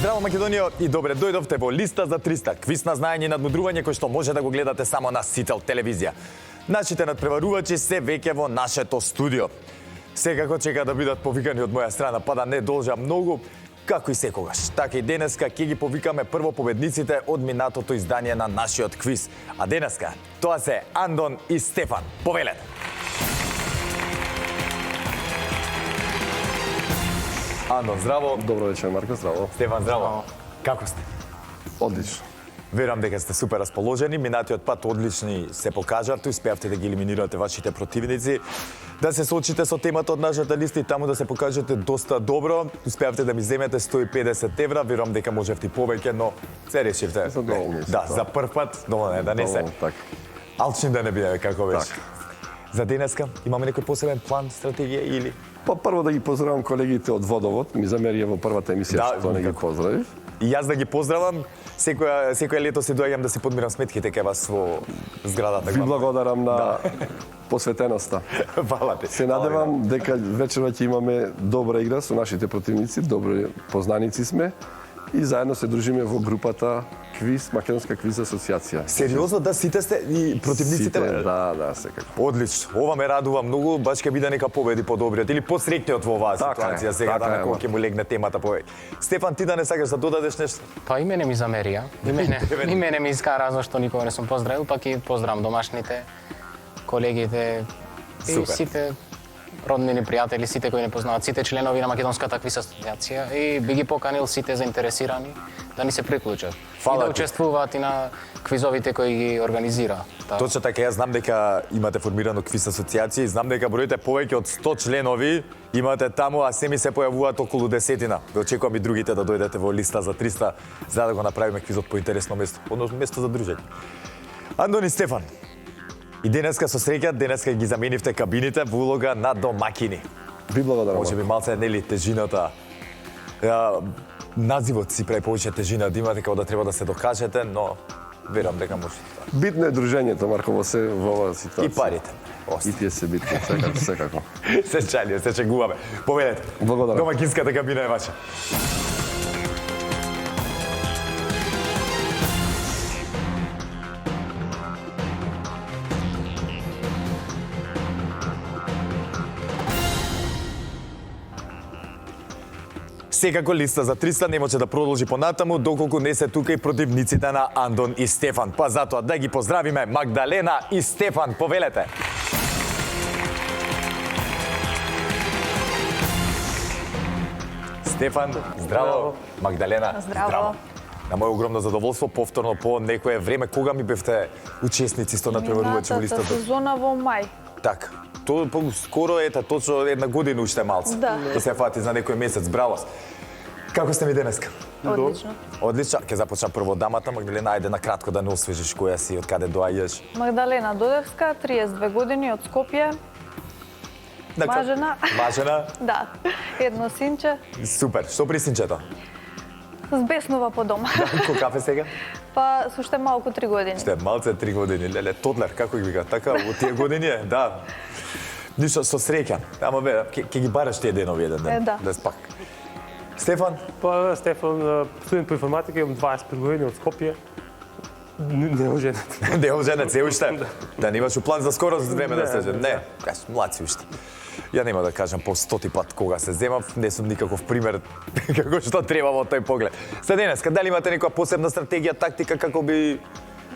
Здраво Македонија и добре дојдовте во Листа за 300, квиз на знаење и надмудрување кој што може да го гледате само на Сител телевизија. Нашите надпреварувачи се веќе во нашето студио. Секако чека да бидат повикани од моја страна, па да не должам многу, како и секогаш. Така и денеска ќе ги повикаме прво победниците од минатото издание на нашиот квиз. А денеска тоа се Андон и Стефан. Повелете! Андон, здраво. Добро вечер, Марко, здраво. Стефан, здраво. Како сте? Одлично. Верувам дека сте супер расположени. Минатиот пат одлични се покажавте, успеавте да ги елиминирате вашите противници, да се соочите со темата од нашата листа и таму да се покажете доста добро. Успеавте да ми земете 150 евра, верувам дека можевте и повеќе, но се решивте. Задоволни сме, Да, за прв пат, доволно е да не се. Така. Алчни да не биде, како беше. Така. За денеска имаме некој посебен план, стратегија или? Па прво да ги поздравам колегите од Водовод, ми замерија во првата емисија Да, што не ги никако. поздравив. И јас да ги поздравам. Секоја лето си доаѓам да си подмирам сметките кај вас во зградата. Ви благодарам на посветеноста. Фала ти. Се надевам дека вечерва ќе имаме добра игра со нашите противници, добри познаници сме и заедно се дружиме во групата Квиз, Македонска квиз асоциација. Сериозно, да, сите сте и противниците? Сите, да, секако. Одлично. Ова ме радува многу, баш ќе биде нека победи подобриот или посрекниот во оваа Така е, ситуација сега така да е, на кога ќе му легне темата повеќе. Стефан, ти да не сакаш да додадеш нешто? Па и мене ми замерија. И мене ми искара зашто никога не сум поздравил, пак и поздравам домашните, колегите и Супер. сите роднини, пријатели, сите кои не познаваат, сите членови на Македонската квиз асоциација и би ги поканил сите заинтересирани да ни се приклучат. Фала и да ти. учествуваат и на квизовите кои ги организира. Точно така, јас знам дека имате формирано квиз асоциација и знам дека бројите повеќе од 100 членови имате таму, а се ми се појавуваат околу десетина. Ве очекувам и другите да дојдете во Листа за 300 за да го направиме квизот по интересно место, односно место за дружење. Андон и Стефан, и денеска со среќа, денеска ги заменивте кабините во улога на домакини. Ви благодарам. Може би малце нели тежината. Називот си прави повеќе тежина да имате како да треба да се докажете, но верувам дека може. Битно е дружењето, Марко, во оваа ситуација. И парите. И тие се битни, секако. Се чалија, се чегуваме. Поведете. Благодарам. Домакинската кабина е ваша. Секако Листа за 300 не може да продолжи понатаму доколку не се тука и противниците на Андон и Стефан. Па затоа да ги поздравиме Магдалена и Стефан. Повелете. Стефан, здраво. Магдалена, Здраво. На моје огромно задоволство, повторно по некое време, кога ми бевте учесници сто надпреварувачи во Минатата Листата? сезона во мај. Така. Тоа скоро точно една година уште малце. Да. Да се фати за некој месец. Браво. Како сте ми денеска? Одлично. Одлично. Ќе започна прво дамата, Магдалена, ајде на кратко да не освежиш која си, од каде доаѓаш. Магдалена Додевска, 32 години, од Скопје. Мажена. Мажена. Да, едно синче. Супер. Што при синчето? Збеснува по дома. Кој кафе сега? Па, со уште малку 3 години. Сте малце 3 години. Леле, тодлер, како ги вика? Така, во тие години е, да. Ништо, со среќа. Ама бе, ќе ги бараш тие денови еден ден. Да. Да спак. Стефан? Па, Стефан, студент по информатика, имам 25 години од Скопје. Не оженет. Не оженет се уште? Да немаш план за скоро време да се жен? Не, кажеш, млад си уште. Ја нема да кажам по 100 пат кога се земав, не сум никаков пример како што треба во тој поглед. За денеска, дали имате некоја посебна стратегија, тактика како би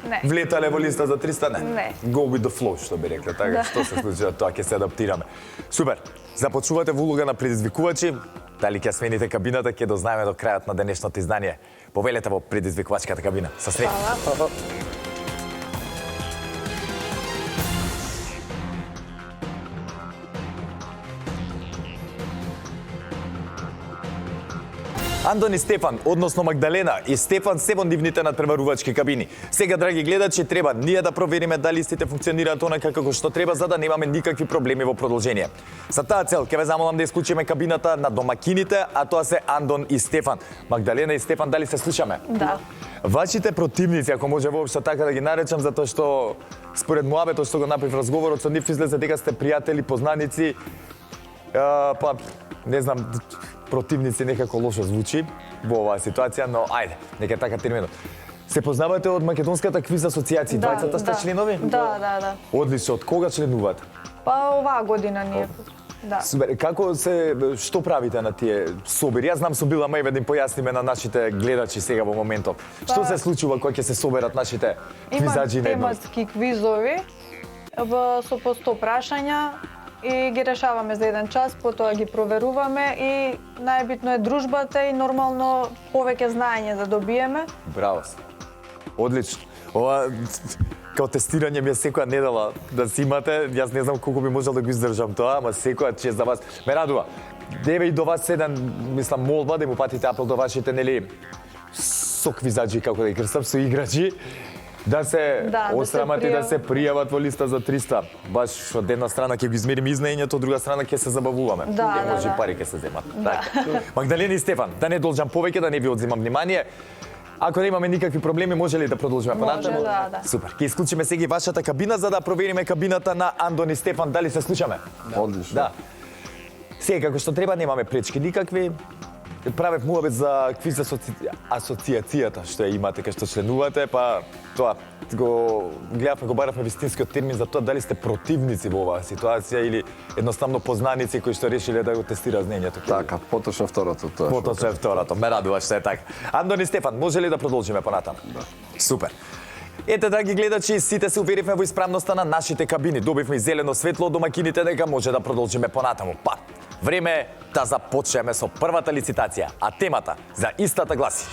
Не. влетале во Листа за 300? Не. Go with the flow, што би рекле, така, Да. што се случи, тоа ќе се адаптираме. Супер. Започнувате во улога на предизвикувачи. Дали ќе смените кабината, ќе дознаеме до крајот на денешното издание. Повелете во предизвикувачката кабина. Со среќа. Фала. Андон и Стефан, односно Магдалена и Стефан се во нивните надпреварувачки кабини. Сега, драги гледачи, треба ние да провериме дали истите функционираат онака како што треба за да немаме никакви проблеми во продолжение. За таа цел ќе ве замолам да исклучиме кабината на домакините, а тоа се Андон и Стефан. Магдалена и Стефан, дали се слушаме? Да. Вашите противници, ако може воопшто така да ги наречам, затоа што според муабетот што го направив разговорот со нив излезе дека сте пријатели, познаници, па не знам, противници некако лошо звучи. во оваа ситуација, но ајде, нека е така терминот. Се познавате од Македонската квиз асоциација, двајцата сте членови? Да. Одлично, од кога членувате? Па оваа година ние. Да. Супер, што правите на тие собери? Јас знам сум била, ама веднем појасниме на нашите гледачи сега во моментов. Што се случува кога ќе се соберат нашите квизаджи на едно? Има тематски квизови со по 100 прашања и ги решаваме за еден час, потоа ги проверуваме и најбитно е дружбата и нормално повеќе знаење да добиеме. Браво се. Одлично. Ова као тестирање ми е секоја недела да си имате. Јас не знам колку би можел да го издржам тоа, ама секоја чест за вас. Ме радува. Деве и до вас еден, мислам, молба да му патите апел до вашите, нели, соквизаджи, како да ги крстам, со играчи, да се осрамат и да се пријават во листа за 300. Баш од една страна ќе го измерим изнаењето, од друга страна ќе се забавуваме. Ќе може пари ќе се земат. Така. Магдалена и Стефан, да не должам повеќе, да не ви одземам внимание. Ако немаме никакви проблеми, може ли да продолжиме понатаму? Може, да. Супер. Ќе исклучиме сега и вашата кабина за да провериме кабината на Андон и Стефан. Дали се слушаме? Одлично. Да. Сега, како што треба, немаме пречки никакви. Правев муабет за квиз асоциацијата што ја имате, кај што членувате, па тоа го гледавме, го баравме вистинскиот термин за тоа дали сте противници во оваа ситуација или едноставно познаници кои што решиле да го тестираат знаењето. Така, поточно второто тоа. Поточно второто. Ме радува што е така. Андон и Стефан, може ли да продолжиме понатаму? Да. Супер. Ете, драги гледачи, сите се уверивме во исправноста на нашите кабини. Добивме и зелено светло од домакините дека може да продолжиме понатаму. Па, време е да започнеме со првата лицитација, а темата за истата гласи.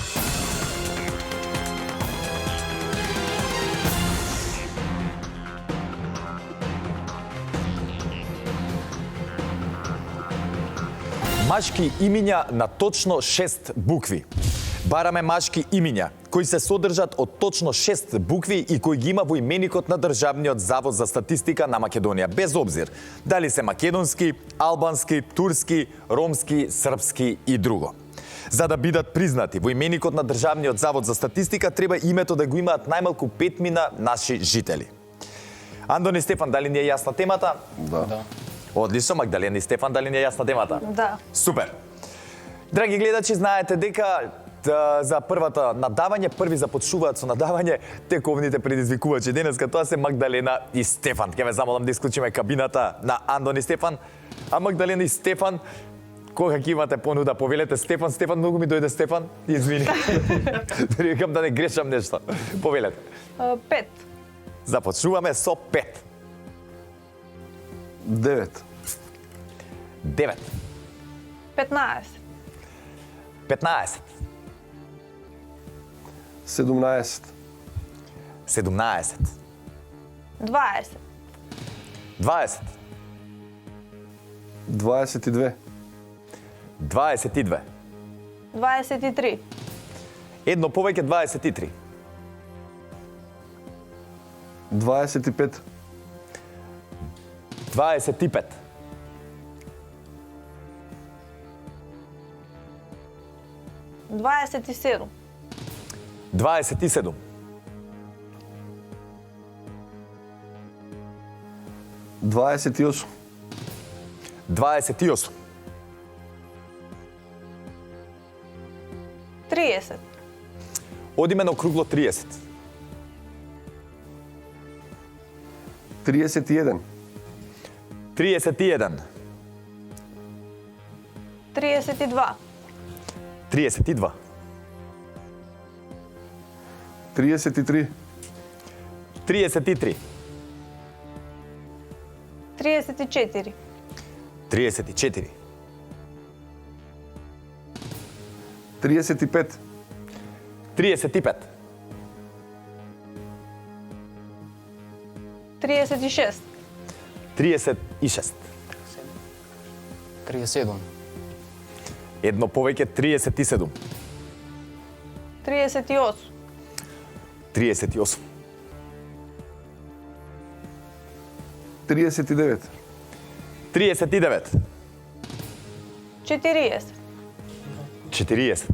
Машки имиња на точно 6 букви. Бараме машки имиња кои се содржат од точно 6 букви и кои ги има во именикот на Државниот завод за статистика на Македонија, без обзир дали се македонски, албански, турски, ромски, српски и друго. За да бидат признати во именикот на Државниот завод за статистика, треба името да го имаат најмалку 5 наши жители. Андон и Стефан, дали ни е јасна темата? Да. Одлично, Магдалена и Стефан, дали ни е јасна темата? Да. Супер. Драги гледачи, знаете дека за првата надавање, први започнуваат со надавање тековните предизвикувачи. Денеска тоа се Магдалена и Стефан. Ќе ве замолам да исклучиме кабината на Андон и Стефан. А Магдалена и Стефан, кога ќе имате понуда, повелете Стефан. Стефан, многу ми дојде Стефан. Извини. Викам да не грешам нешто. Повелете. 5. Започнуваме со 5. 9. 9. 15. 15. 17. 17. 20. 20. 22. 22. 23. Едно повеќе 23. 25. 25. 27. 27. 28. 28. 30. Одиме на округло 30. 31. 31. 32. 32. 33. 33. 34. 34. 35. 35. 36. 36. 37. Едно повеќе 37. 38. 38. 39. 39. 40. 40.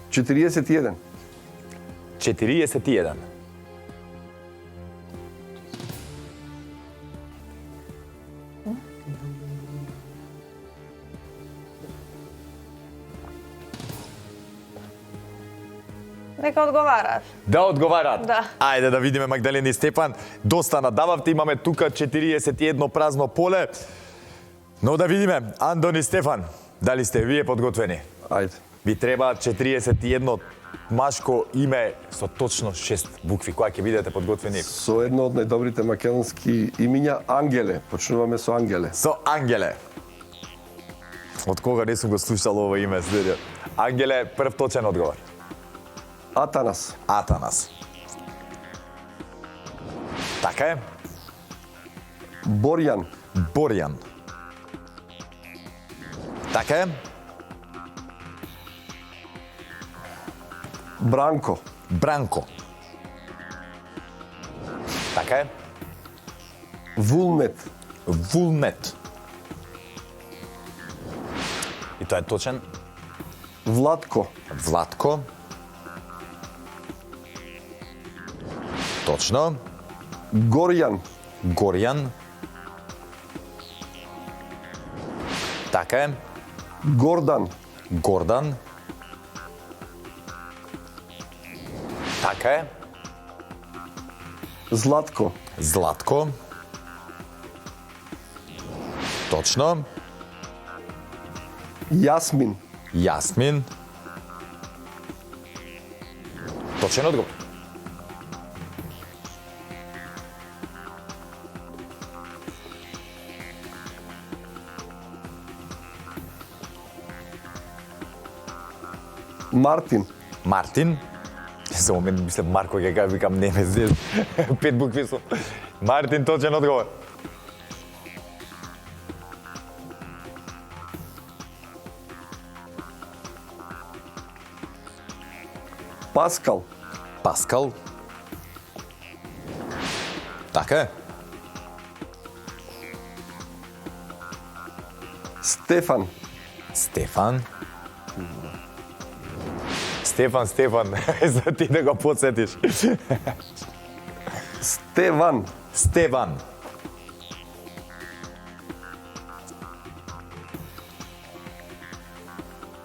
41. 41. 42. Нека одговараат. Да одговарат? Да. Ајде да видиме Магдалина и Стефан. Доста надававте, имаме тука 41 празно поле. Но да видиме, Андон и Стефан, дали сте вие подготвени? Ајде. Ви треба 41 машко име со точно 6 букви. Која ќе бидете подготвени? Со едно од најдобрите македонски имиња Ангеле. Почнуваме со Ангеле. Со Ангеле. Од кога не сум го слушал ова име, следиот. Ангеле, прв точен одговор. Атанас. Атанас. Така е. Борјан. Борјан. Така е. Бранко. Бранко. Така е. Вулнет. Вулнет. И тоа е точен. Владко. Владко. Точно. Горјан. Горјан. Така е. Гордан. Гордан. Така е. Златко. Златко. Точно. Јасмин. Јасмин. Точен одговор. Мартин. Мартин. За момент мислам Марко ќе кажа, викам не ме зез. 5 букви со. Мартин, точен одговор. Паскал. Паскал. Така е. Стефан. Стефан. Стефан, за ти да го подсетиш. Стеван. Стеван.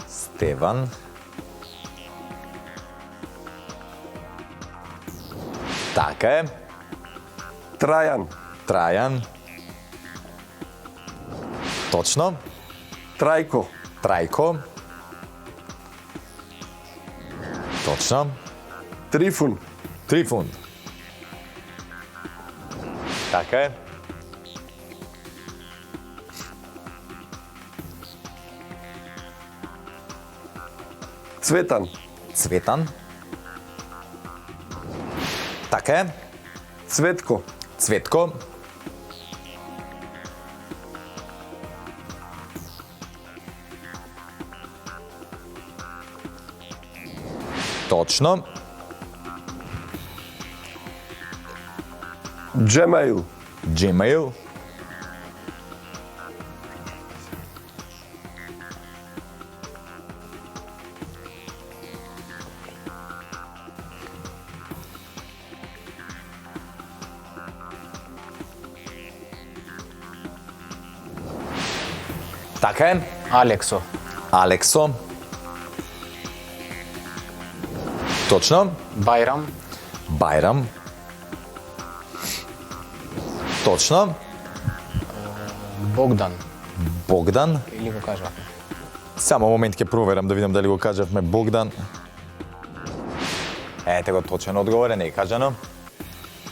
Стеван. Така е. Трајан. Трајан. Точно. Трајко. Трајко. Точно. Трифун. Трифун. Така е. Цветан. Цветан. Така е. Цветко. Цветко. Точно. Джемаил. Gmail. Така е. Алексо. Алексо. Точно. Байрам. Байрам. Точно. Богдан. Богдан. Или го кажавме? Само момент ќе проверам да видам дали го кажавме Богдан. Ете го точен одговор, не е кажано.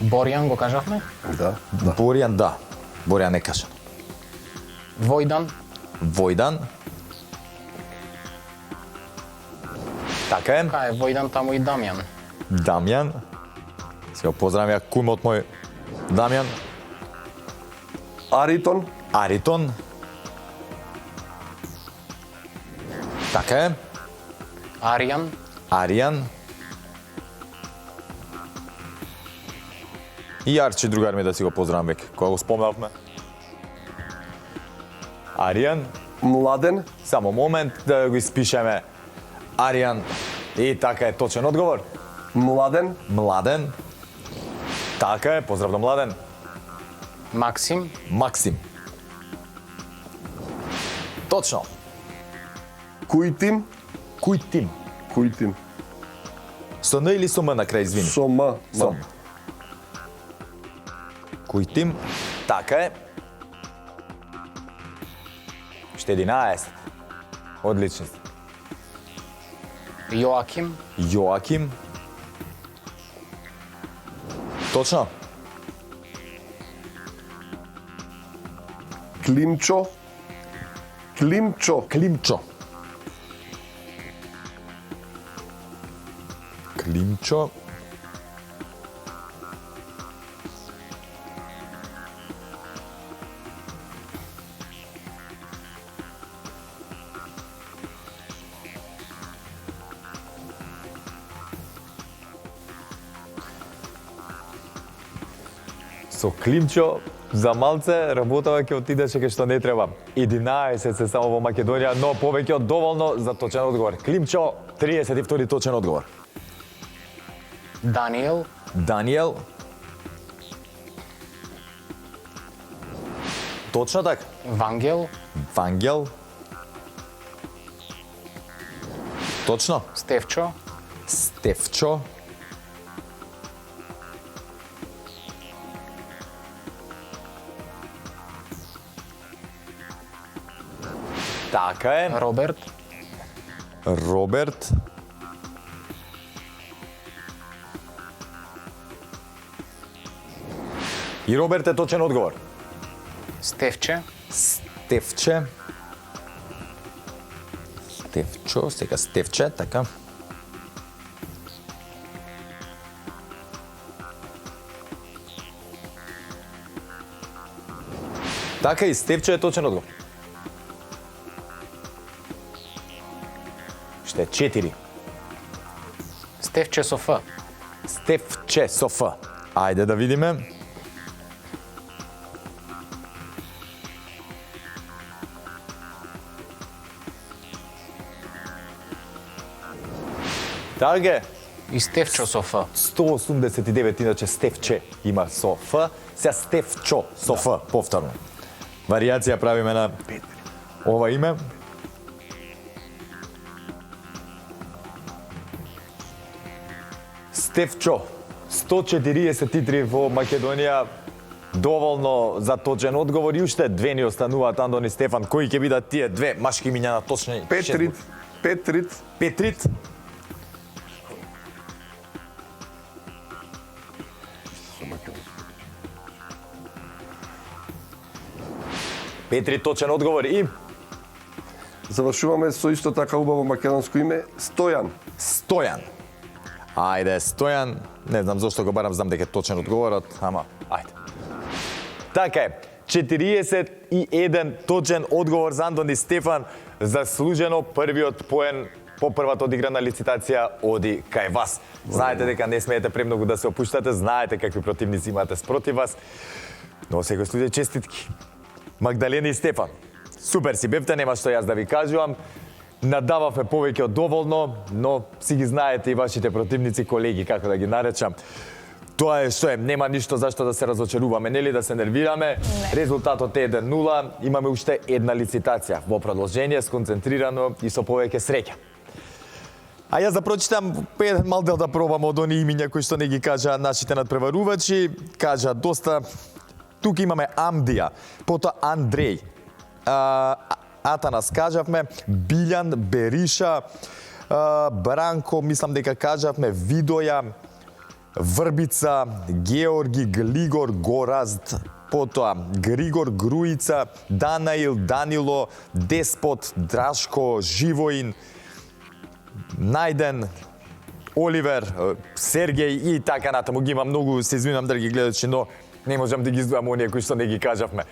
Борјан го кажавме? Да. Борјан, да. Борјан е кажано. Војдан. Војдан. Така е. Кај е Војдан, таму и Дамјан. Дамјан. Се го поздравя кумот мој Дамјан. Аритон. Аритон. Така е. Аријан. Аријан. И Арчи другар ми да си го поздравам веќе, кога го спомнавме. Аријан. Младен. Само момент да го испишеме. Аријан. И така е точен одговор. Младен. Младен. Така е, поздрав до Младен. Максим. Максим. Точно. Кујтин. Кујтин. Кујтин. Со Н или со М на крај, извини? Со М. Со М. Кој тим? Така е. Уште 11. Одлични сте. Јоаким, Јоаким. Точно? Климчо. Климчо. Климчо. Климчо. Со Климчо за малце работава ќе отидеше кај што не треба. 11 се само во Македонија, но повеќе од доволно за точен одговор. Климчо, 32 точен одговор. Даниел, Даниел. Точно така. Вангел, Вангел. Точно. Стевчо, Стефчо. Така е. Роберт, Роберт. И Роберт е точен одговор. Стевче, Стефче. Стефчо, сега Стефче, така. Така и Стефче е точен одговор. Ще е 4. Стевче со Ф, Стефче со Ф. Ајде да видиме. Така е. и Стевчо со Ф. 189, иначе Стефче има со Ф, сега Стефчо со Ф, повторно. Варијација правиме на ова име. Стефчо, 143 во Македонија, доволно за точен одговор и уште две ни остануваат, Андон и Стефан. Кои ќе бидат тие две машки имиња на точни? Петрит. Петрит. Петрит. Петрит точен одговор и Завршуваме со исто така убаво македонско име Стојан. Стојан. Ајде, Стојан. Не знам зошто го барам, знам дека е точен одговорот, ама ајде. Така е. 41 точен одговор за Андон и Стефан. Заслужено првиот поен по првата одиграна лицитација оди кај вас. Знаете дека не смеете премногу да се опуштате, знаете какви противници имате спротив вас. Но секој случај честитки. Магдалена и Стефан. Супер си бевте, нема што јас да ви кажувам. Надававме повеќе од доволно, но си ги знаете и вашите противници, колеги, како да ги наречам. Тоа е што е, нема ништо зашто да се разочаруваме, нели да се нервираме. Резултатот е 1-0, имаме уште една лицитација во продолжение, сконцентрирано и со повеќе среќа. А јас да прочитам еден мал дел да пробам од оние имиња кои што не ги кажа нашите надпреварувачи. Кажа доста. Тука имаме Амдија, потоа Андреј, Атанас кажавме, Билјан, Бериша, Бранко, мислам дека кажавме, Видоја, Врбица, Георги, Глигор, Горазд, потоа Григор, Груица, Данаил, Данило, Деспот, Драшко, Живоин, Најден, Оливер, Сергеј и така натаму. Ги има многу, се извинам драги гледачи, но не можам да ги издвојам оние кои што не ги кажавме.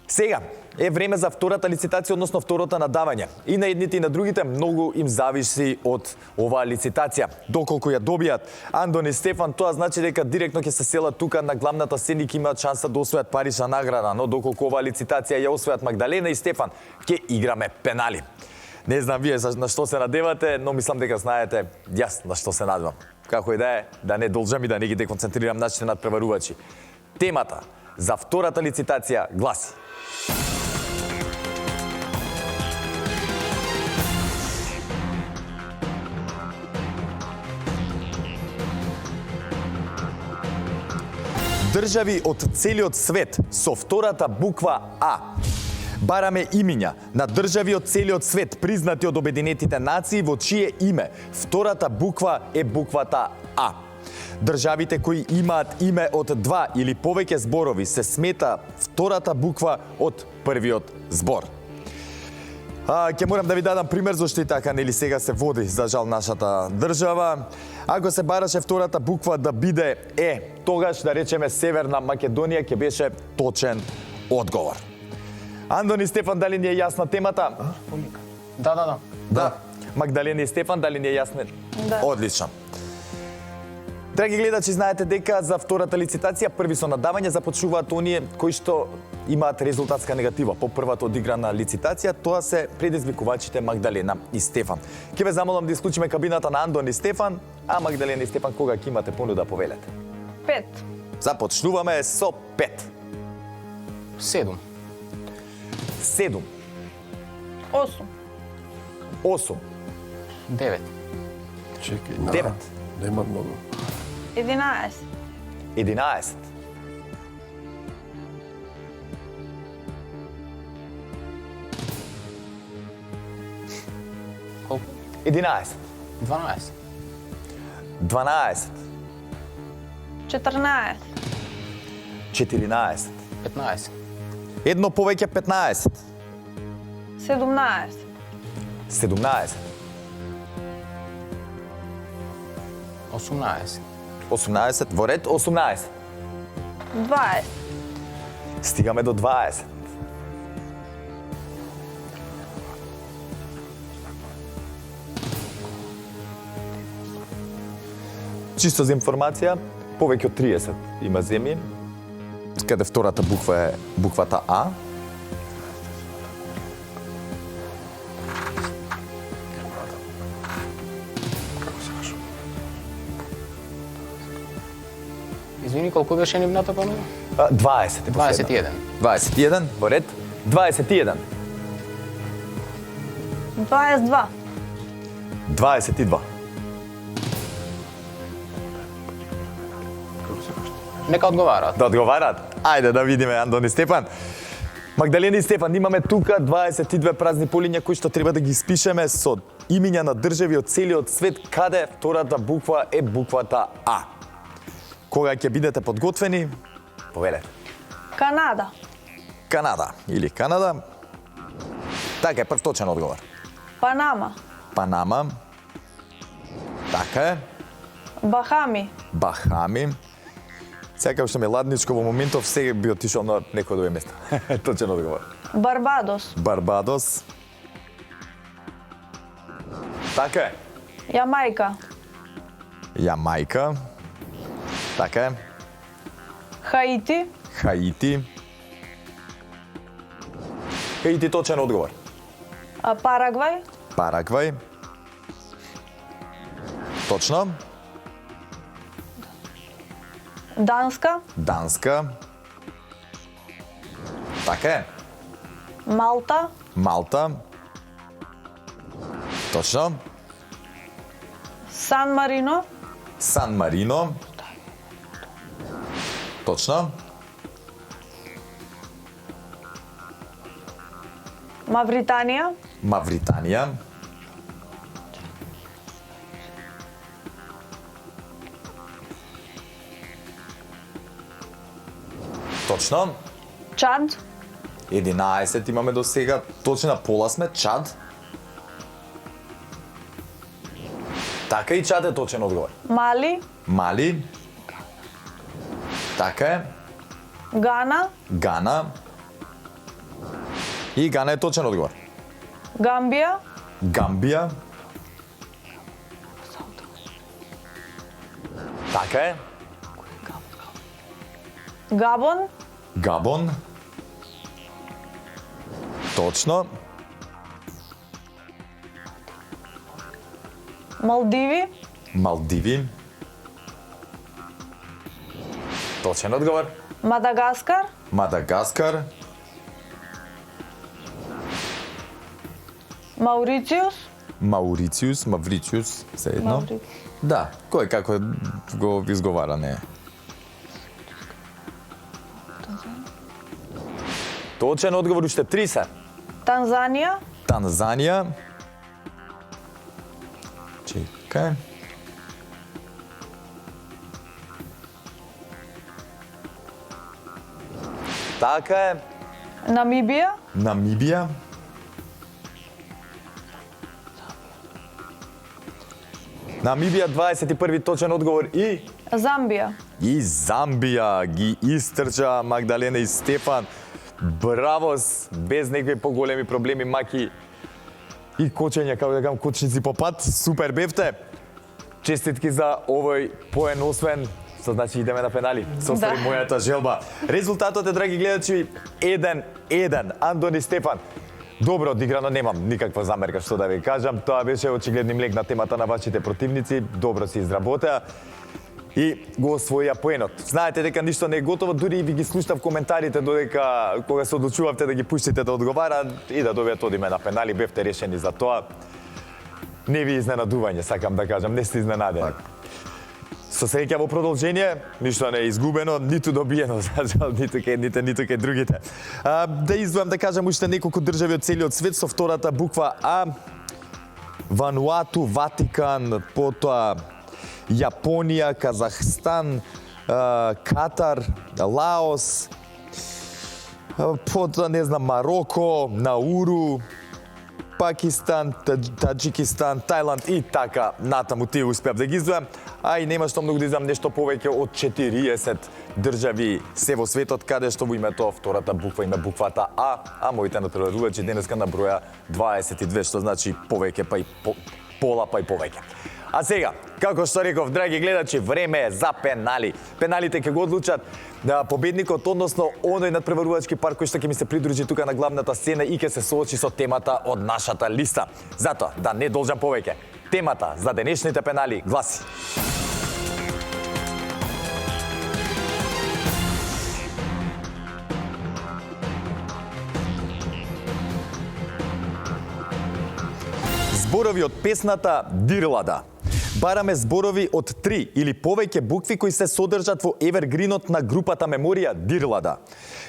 Сега е време за втората лицитација, односно второто надавање. И на едните и на другите многу им зависи од оваа лицитација. Доколку ја добијат Андон и Стефан, тоа значи дека директно ќе се селат тука на главната сцена и ќе имаат шанса да освојат парична награда, но доколку оваа лицитација ја освојат Магдалена и Стефан, ќе играме пенали. Не знам вие на што се надевате, но мислам дека знаете јас на што се надевам. Како и да е, да не должам и да не ги деконцентрирам нашите надпреварувачи. Темата за втората лицитација гласи: држави од целиот свет со втората буква А. Бараме имиња на држави од целиот свет признати од Обединетите нации во чие име втората буква е буквата А. Државите кои имаат име од два или повеќе зборови се смета втората буква од првиот збор. Ќе морам да ви дадам пример зашто и така нели сега се води за жал нашата држава. Ако се бараше втората буква да биде тогаш да речеме Северна Македонија ќе беше точен одговор. Андон и Стефан, дали ни е јасна темата? Да. Магдалена и Стефан, дали ни е јасна? Да. Одлично. Драги гледачи, знаете дека за втората лицитација први со надавање започнуваат оние кои што имаат резултатска негатива по првата одиграна лицитација, тоа се предизвикувачите Магдалена и Стефан. Ќе ве замолам да исклучиме кабината на Андон и Стефан, а Магдалена и Стефан кога ќе имате понуда повелете. 5. Започнуваме со 5. 7. 7. 8. 8. 9. Чекај, 9. Нема многу. 11. 11. 11. 12. 12. 14. 14. 15. Едно повеќе 15. 17. 17. 18. 18. Во ред 18. 20. Стигаме до 20. Чисто за информација, повеќе од 30 има земји, каде втората буква е буквата А. Извини, колку беше нивната помена? 20 е последна. 21. 21, во ред. 21. 22. 22. Нека одговараат. Да одговараат? Ајде да видиме, Андон и Стефан. Магдалена и Стефан, имаме тука 22 празни полиња кои што треба да ги испишеме со имиња на држави од целиот свет каде втората буква е буквата А. Кога ќе бидете подготвени, повелете. Канада. Канада или Канада. Така е, прв точен одговор. Панама. Панама. Така е. Бахами. Бахами. Сега што ми е ладничко во моментов, сега би отишол на некој друго место. Точен одговор. Барбадос. Барбадос. Така е. Јамајка. Јамајка. Така е. Хаити. Хаити. Хаити точен одговор. Парагвај. Парагвај. Точно. Данска. Данска. Така е. Малта. Малта. Точно. Сан Марино. Сан Марино. Точно. Мавританија. Мавританија. Точно. Чад. 11 имаме до сега. Точна пола сме. Чад. Така и Чад е точен одговор. Мали. Мали. Така е. Гана. Гана. И Гана е точен одговор. Гамбија. Гамбија. Така е. Габон. Габон. Точно. Малдиви. Малдиви. Точен одговор. Мадагаскар. Мадагаскар. Маурiciјус. Маурициус, Маврициус, се едно. Маври- Да, кој како го изговара не е. Точен одговор, уште 3 се. Танзанија, Танзанија. Чекај. Така е. Намибија, Намибија. Намибија 21 точен одговор и Замбија. И Замбија ги истрча Магдалена и Стефан. Браво, без некои поголеми проблеми, маки и кочења, како да кажам, кочници по пат. Супер бевте. Честитки за овој поен освен. Со значи идеме на пенали. Состави мојата желба. Резултатот е, драги гледачи, 1-1. Андон и Стефан. Добро одиграно, немам никаква замерка што да ви кажам. Тоа беше очигледни млек на темата на вашите противници. Добро се изработеа и го освоија поенот. Знаете дека ништо не е готово, дури и ви ги слушнав коментарите додека кога се одлучувавте да ги пуштите да одговараат и да добијат одиме на пенали, бевте решени за тоа. Не ви изненадување, сакам да кажам, не сте изненадени. Со среќа во продолжение, ништо не е изгубено, ниту добиено, за жал, ниту кај едните, ниту кај другите. Да издвојам да кажам уште неколку држави од целиот свет со втората буква А. Вануату, Ватикан, потоа Јапонија, Казахстан, Катар, Лаос, потоа не знам, Мароко, Науру, Пакистан, Таджикистан, Тајланд и така натаму, тие успеав да ги издвојам, а и нема што многу да издвојам нешто повеќе од 40 држави се во светот каде што во името втората буква има буквата А моите натпреварувачи денеска наброја 22, што значи повеќе па и пола па и повеќе. А сега, како што реков, драги гледачи, време е за пенали. Пеналите ќе го одлучат победникот, односно оној надпреварувачки пар кој што ќе ми се придружи тука на главната сцена и ќе се соочи со темата од нашата листа. Затоа, да не должам повеќе, темата за денешните пенали гласи: зборови од песната Дирлада. Бараме зборови од 3 или повеќе букви кои се содржат во евергринот на групата Меморија Дирлада.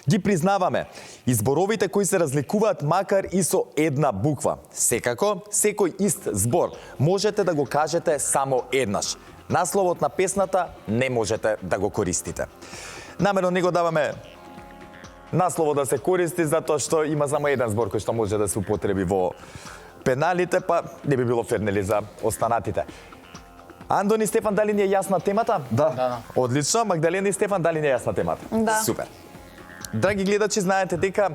Ги признаваме и зборовите кои се разликуваат макар и со една буква. Секако, секој ист збор можете да го кажете само еднаш. Насловот на песната не можете да го користите. Намерно не го даваме насловот да се користи затоа што има само еден збор кој што може да се употреби во пеналите, па не би било фер, нели, за останатите. Андон и Стефан, дали ни е јасна темата? Да. Одлично. Магдалена и Стефан, дали ни е јасна темата? Да. Супер. Драги гледачи, знаете дека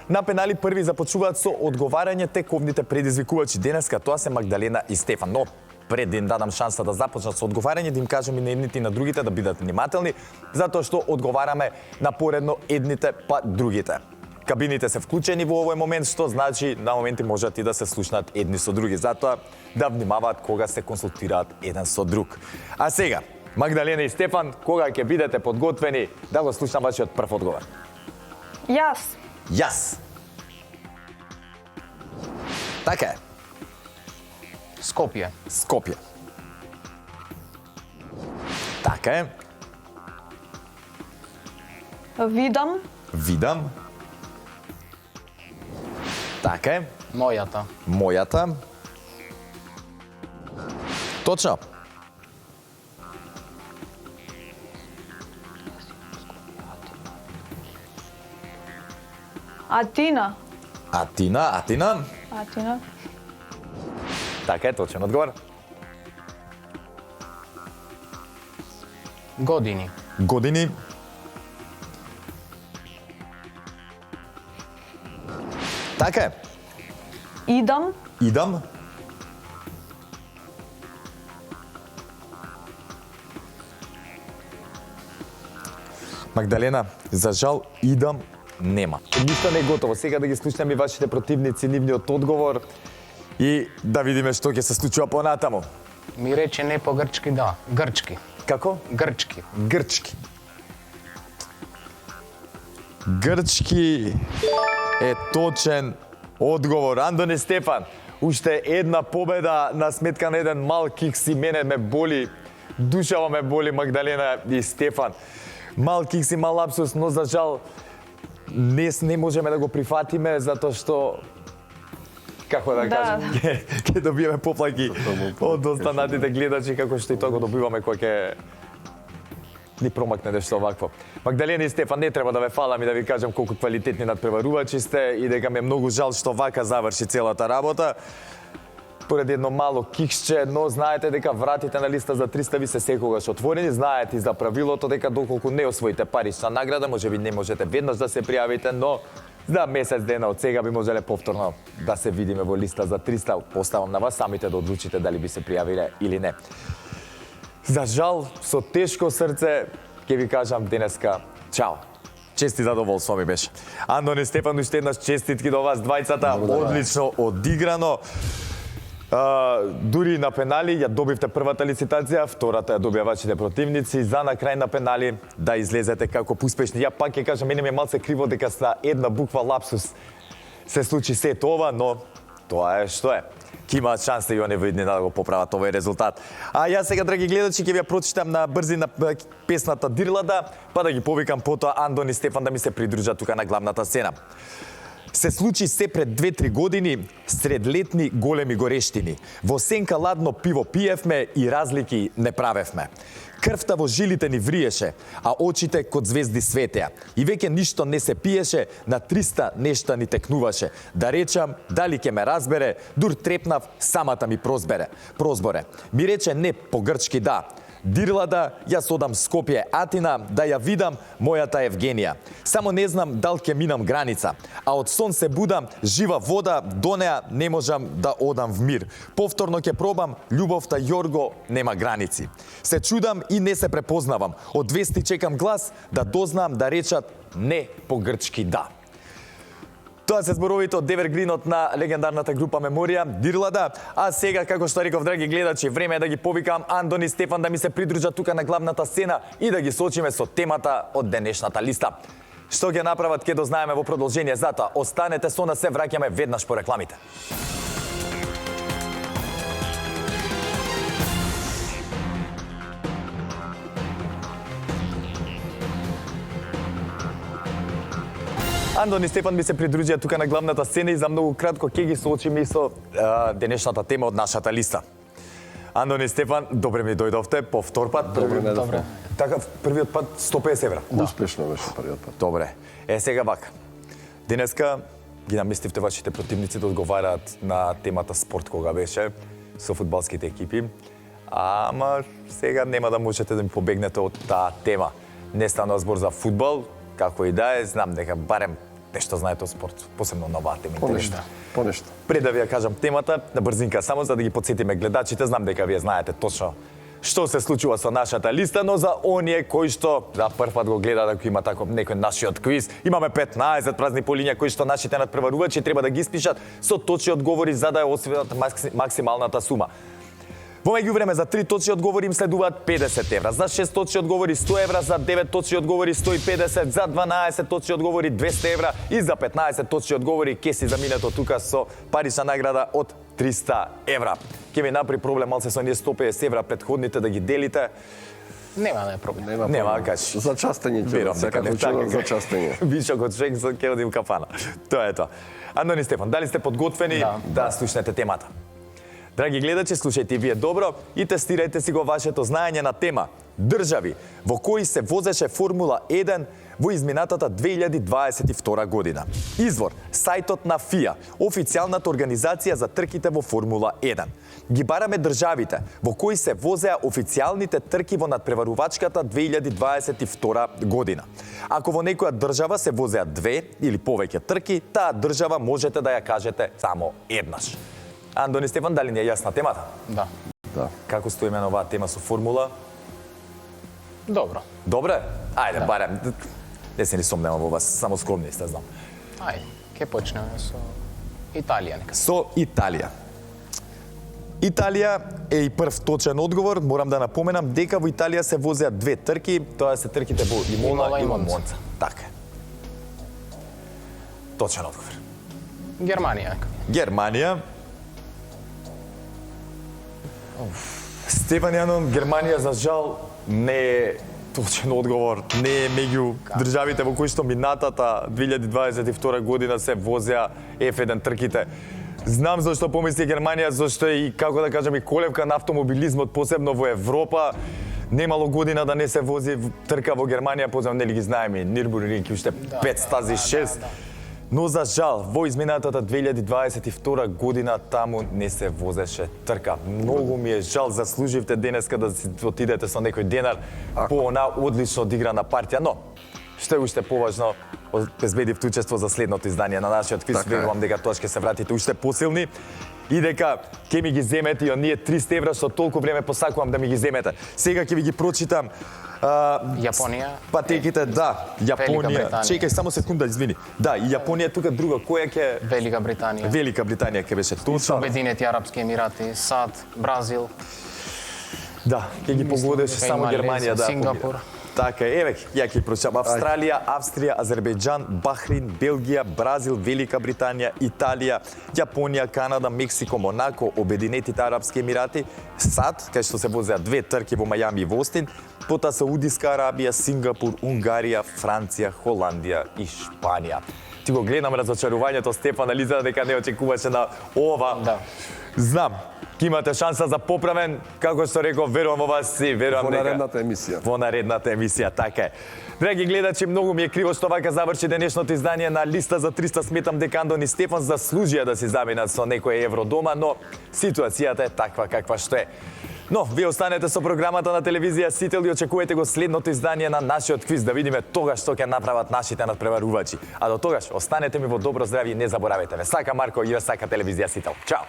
на пенали први започнуваат со одговарање тековните предизвикувачи. Денеска тоа се Магдалена и Стефан. Но пред да им дадам шанса да започнат со одговарање, да им кажам и на едните и на другите да бидат внимателни, затоа што одговараме напоредно едните па другите. Кабините се вклучени во овој момент, што значи на моменти можат и да се слушнат едни со други. Затоа да внимаваат кога се консултираат еден со друг. А сега, Магдалена и Стефан, кога ќе бидете подготвени да го слушнам вашиот прв одговор? Јас. Така е. Скопје. Скопје. Така е. Видам, Видам. Така е. Мојата. Точно. Атина. Атина. Така е, точен одговор. Години. Така е. Идам. Магдалена, за жал, идам нема. Ништо не е готово. Сега да ги слушнеме и вашите противници, нивниот одговор и да видиме што ќе се случува понатаму. Ми рече не по грчки, да. Грчки. Како? Грчки. Грчки е точен одговор. Андон и Стефан, уште една победа на сметка на еден мал кикс и мене ме боли, душава ме боли Магдалена и Стефан. Мал кикс и мал лапсус, но за жал днес не можеме да го прифатиме затоа што како да Да. кажем, ќе добиеме поплаки од останатите гледачи, како што и тоа го добиваме кога ќе ни промакне нешто вакво. Магдалена и Стефан, не треба да ве фалам и да ви кажам колку квалитетни надпреварувачи сте и дека ми е многу жал што вака заврши целата работа. Поради едно мало киксче, но знаете дека вратите на листа за 300 ви се секогаш отворени, знаете и за правилото дека доколку не освоите парична награда, можеби не можете веднаш да се пријавите, но за месец дена од сега би можеле повторно да се видиме во листа за 300. Оставам на вас самите да одлучите дали би се пријавиле или не. За жал, со тешко срце, ќе ви кажам денеска чао. Чести задоволство ми беше. Андон и Стефан, уште еднаш честитки до вас двајцата, одлично одиграно. Дури на пенали ја добивте првата лицитација, втората ја добија вашите противници, за на крај на пенали да излезете како успешни. Ја пак ќе кажам, мене ми е малце криво дека са една буква лапсус се случи сето ова, но тоа е што е. Ки имаат шанса и они во иднина да го поправат овој резултат. А јас сега, драги гледачи, ќе ви ја прочитам на брзина песната Дирлада, па да ги повикам потоа Андон и Стефан да ми се придружат тука на главната сцена. Се случи се пред 2-3 години, сред летни големи горештини. Во сенка ладно пиво пиевме и разлики не правевме. Крвта во жилите ни вриеше, а очите код звезди светеа. И веќе ништо не се пиеше, на 300 нешта ни текнуваше. Да речам, дали ќе ме разбере, дур трепнав, самата ми прозборе. Ми рече не по грчки да. Дирлада, јас одам Скопје, Атина, да ја видам мојата Евгенија. Само не знам дал ќе минам граница, а од сон се будам, жива вода, до неа не можам да одам в мир. Повторно ќе пробам, љубовта Јорго нема граници. Се чудам и не се препознавам, од вести чекам глас да дознам да речат не по грчки да. Тоа се зборовите од Девергринот на легендарната група Меморија, Дирлада. А сега, како што реков, драги гледачи, време е да ги повикам Андон и Стефан да ми се придружат тука на главната сцена и да ги сочиме со темата од денешната листа. Што ќе направат, ќе дознаеме во продолжение. Затоа, останете со нас, се враќаме веднаш по рекламите. Андон и Стефан ми се придружија тука на главната сцена и за многу кратко ќе ги соочиме и со денешната тема од нашата листа. Андон и Стефан, добре ми дојдовте по втор пат. Добре. Така, првиот пат 150 евра. Успешно беше првиот пат. Добре. Сега вака. Денеска ги наместивте вашите противници да одговараат на темата спорт кога беше со фудбалските екипи. Ама сега нема да можете да ми побегнете од таа тема. Не станува збор за фудбал, како и да е, знам дека барем нешто знаете о спорт, посебно на оваа тема. Понешто. Пред да ви ја кажам темата, на брзинка само за да ги подсетиме гледачите, знам дека вие знаете точно што се случува со нашата листа, но за оние кои што за прв пат го гледаат, ако има тако некој нашиот квиз, имаме 15 празни полиња кои што нашите надпреварувачи треба да ги испишат со точни одговори за да ја освојат максималната сума. Во меѓувреме за 3 точни одговори им следуваат 50 евра, за 6 точни одговори 100 евра, за 9 точни одговори 150, за 12 точни одговори 200 евра и за 15 точни одговори ќе си заминето тука со парична награда од 300 евра. Ке ми напри проблем малце со ние 150 евра предходните да ги делите. Нема да е проблем. Нема да кажеш. За частење ќе Верам дека секако не учено за частење. Вишок од човек ќе одим кафана. Тоа е тоа. Андон и Стефан, дали сте подготвени да слушнете темата? Драги гледачи, слушајте вие добро и тестирајте си го вашето знаење на тема држави во кои се возеше Формула 1 во изминатата 2022 година. Извор сајтот на ФИА, официјалната организација за трките во Формула 1. Ги бараме државите во кои се возеа официјалните трки во надпреварувачката 2022 година. Ако во некоја држава се возеа 2 или повеќе трки, таа држава можете да ја кажете само еднаш. Андон и Стефан, дали не е јасна темата? Да. Како стоиме на оваа тема со формула? Добро. Добре? Ајде, барем. Не се ни сомневам во вас, само скромни сте, знам. Ајде, ќе почнеме со Италија нека. Со Италија. Италија е и прв точен одговор. Морам да напоменам дека во Италија се возеа 2 трки, тоа се трките во Имола и во Монца. Така. Точен одговор. Германија нека. Германија. Стефан Јанон, Германија за жал не е точен одговор не е меѓу државите во кои што минатата 2022 година се возеа F1 трките. Знам зашто помисли Германија, зашто е и, како да кажам, и колевка на автомобилизмот, посебно во Европа. Немало година да не се вози трка во Германија, позем нели ги знаеме, Нирбургринг, уште 5 стази, 6. Но за жал, во изминатата 2022 година таму не се возеше трка. Многу ми е жал, заслуживте денеска да си отидете со некој денар по она одлично одиграна партија, но што е уште поважно, обезбедивте учество за следното издание на нашиот квиз. Верувам дека тоа ќе се вратите уште посилни и дека ќе ми ги земете и оние 300 евра што толку време посакувам да ми ги земете. Сега ќе ви ги прочитам Јапонија. патеките, да, Јапонија. Британија. Чекај само секунда, извини. Да, и Јапонија тука друга, која ќе Велика Британија. Велика Британија ќе беше точно. Обединети Арапски Емирати, САД, Бразил. Да, ќе ги погодеше дека само има Германија Малезија, да. Сингапур. Така е, еве, ја ќе прочитам. Австралија, Австрија, Азербејџан, Бахрин, Белгија, Бразил, Велика Британија, Италија, Јапонија, Канада, Мексико, Монако, Обединетите Арапски Емирати, САД, кај што се возеа 2 трки во Мајами и во Остин, пота Саудиска Арабија, Сингапур, Унгарија, Франција, Холандија и Шпанија. Ти го гледам разочарувањето Стефан, али за дека не очекуваше на ова. Да. Знам, ќе имате шанса за поправен, како што реков, верувам во вас и верувам Во дека наредната емисија. во наредната емисија, така е. Драги гледачи, многу ми е криво што вака заврши денешното издание на Листа за 300. Сметам дека Андон и Стефан заслужија да си заминат со некој евро дома, но ситуацијата е таква каква што е. Но, вие останете со програмата на телевизија Сител и очекувате го следното издание на нашиот квиз, да видиме тогаш што ќе направат нашите надпреварувачи. А до тогаш, останете ми во добро здравје и не заборавете. Ве сака Марко и ве сака телевизија Сител. Чао!